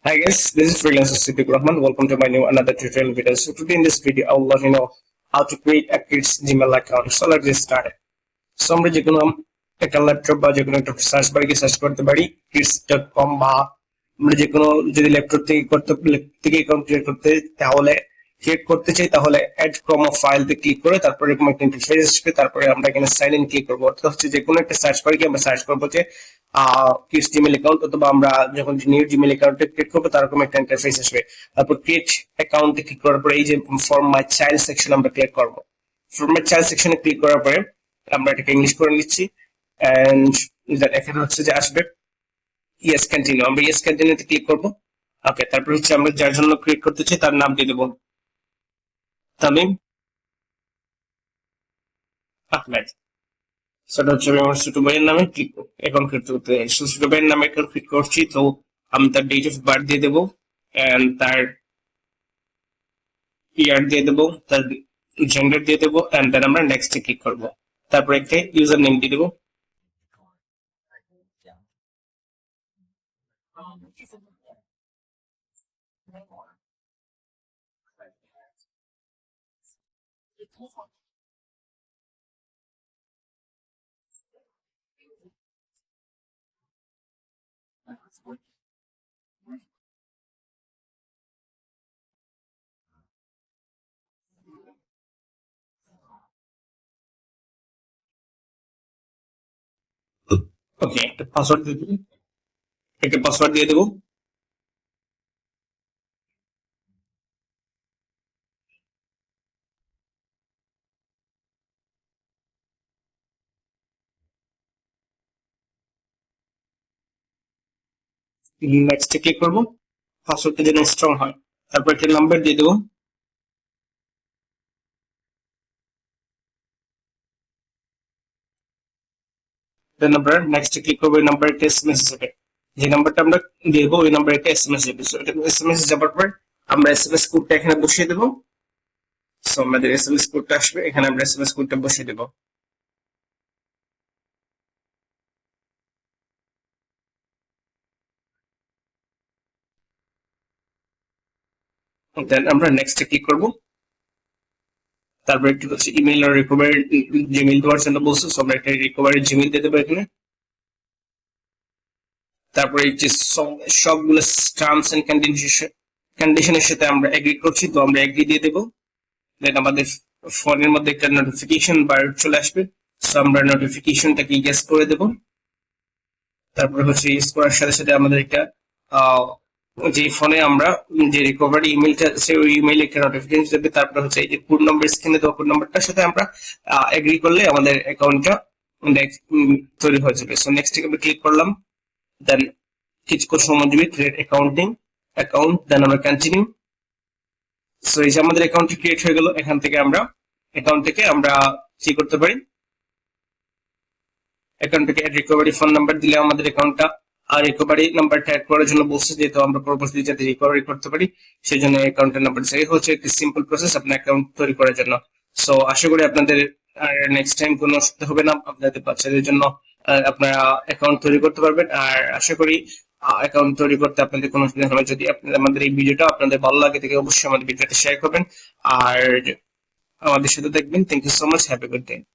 Hi guys, this is freelancer Siddiq Rahman. Welcome to my new another tutorial video. So today in this video, I will let you know how to create a kids Gmail account. So let's get started. So আমরা যে কোনো একটা laptop বা যে কোনো একটা search বারে গিয়ে সার্চ করতে পারি kids.com বা আমরা যে কোনো যদি ল্যাপটপ থেকে অ্যাকাউন্ট ক্রিয়েট করতে তাহলে ক্রিয়েট করতে চাই তাহলে অ্যাড ফ্রম আ ফাইল তে ক্লিক করে তারপরে এরকম একটা ইন্টারফেস আসবে। তারপরে আমরা এখানে সাইন ইন ক্লিক করবো। অর্থাৎ হচ্ছে যে কোনো একটা সার্চ বারে গিয়ে আমরা সার্চ করবো যে কিডস জিমেল অ্যাকাউন্ট, অথবা আমরা যখন নিউ জিমেল অ্যাকাউন্টে ক্রিয়েট করবো তারকম একটা ইন্টারফেস আসবে। তারপর ক্রিয়েট অ্যাকাউন্টে ক্লিক করার পরে এই যে ফর মাই চাইল্ড সেকশন আমরা ক্লিক করবো। ফর মাই চাইল্ড সেকশনে ক্লিক করার পরে আমরা এটাকে ইংলিশ করে নিচ্ছি এন্ড এখানে হচ্ছে যে আসবে ইয়েস কন্টিনিউ। আমরা ইয়েস কন্টিনিউতে ক্লিক করবো। ওকে, তারপর হচ্ছে আমরা যার জন্য ক্রিয়েট করতে চাই তার নাম দিয়ে দেবো তামিম আহমেদ। সেটা হচ্ছে আমি আমার ছোট ভাইয়ের নামে ক্লিক অ্যাকাউন্ট ক্রিয়েট করতে চাই। ছোট ভাইয়ের নামে অ্যাকাউন্ট ক্রিয়েট করছি, তো আমি তার ডেট অফ বার্থ দিয়ে দেবো এন্ড তার ইয়ার দিয়ে দেবো, তার জেন্ডার দিয়ে দেবো এন্ড দেন আমরা নেক্সট এ ক্লিক করবো। তারপর একটা ইউজার নেম দিয়ে দেবো। ওকে, একটা পাসওয়ার্ড দিয়ে দেবো। নেক্সট এ ক্লিক করবো, পাসওয়ার্ডটা যেন স্ট্রং হয়। তারপর একটা নাম্বার দিয়ে দেবো। দেন আমরা নেক্সট এ ক্লিক করবো। এই নাম্বার একটা এসএমএস যাবে, যে নাম্বারটা আমরা দেবো ওই নাম্বার একটা এসএমএস যাবে। সো এটা এসএমএস যাবার পর আমরা এসএমএস কোডটা এখানে বসিয়ে দেবো। সো আমাদের এসএমএস কোডটা আসবে, এখানে আমরা এসএমএস কোডটা বসিয়ে দেবো। দেন আমরা নেক্সট এ ক্লিক করবো। তারপর একটু হচ্ছে ইমেল আর রিকভারি জিমেল দেওয়ার জন্য বলছে, সো আমরা একটা রিকভারি জিমেল দিয়ে দেবো এখানে। তারপরে এই যে সবগুলো টার্মস এন্ড কন্ডিশনের সাথে আমরা এগ্রি করছি, তো আমরা এগ্রি দিয়ে দেবো। দেন আমাদের ফোনের মধ্যে একটা নোটিফিকেশন বার চলে আসবে, সো আমরা নোটিফিকেশনটাকে ইয়েস করে দেবো। তারপরে হচ্ছে ইউজ করার সাথে সাথে আমাদের একটা যে ফোনে আমরা যে রিকভারি ইমেলটা আছে ওই ইমেইলে একটা নোটিফিকেশন যাবে। তারপরে হচ্ছে এই যে কোড নাম্বার স্ক্রিনে দেওয়া কোড নাম্বারটার সাথে আমরা এগ্রি করলে আমাদের অ্যাকাউন্টটা তৈরি হয়ে যাবে। সো নেক্সট আমরা ক্লিক করলাম। দেন কিছু সময় দিবি ক্রিয়েট অ্যাকাউন্ট, দেন আমরা কন্টিনিউ। সো এই যে আমাদের অ্যাকাউন্ট ক্রিয়েট হয়ে গেল। এখান থেকে আমরা অ্যাকাউন্ট থেকে আমরা কি করতে পারি, অ্যাকাউন্ট থেকে রিকভারি ফোন নাম্বার দিলে আমাদের অ্যাকাউন্টটা আর রিকভারি নাম্বারটা অ্যাড করার জন্য বলছে, যেহেতু আমরা পরবর্তীতে যাতে রিকভারি করতে পারি সেই জন্য অ্যাকাউন্টের নাম্বার চাই। হচ্ছে একটি সিম্পল প্রসেস আপনার অ্যাকাউন্ট তৈরি করার জন্য। সো আশা করি আপনাদের আর নেক্সট টাইম কোনো অসুবিধা হবে না। আপনাদের বাচ্চাদের জন্য আপনারা অ্যাকাউন্ট তৈরি করতে পারবেন। আর আশা করি অ্যাকাউন্ট তৈরি করতে আপনাদের কোনো অসুবিধা হবে। যদি আপনাদের আমাদের এই ভিডিওটা আপনাদের ভালো লাগে থেকে অবশ্যই আমাদের ভিডিওটা শেয়ার করবেন আর আমাদের সাথে দেখবেন। Thank you so much, have a good day.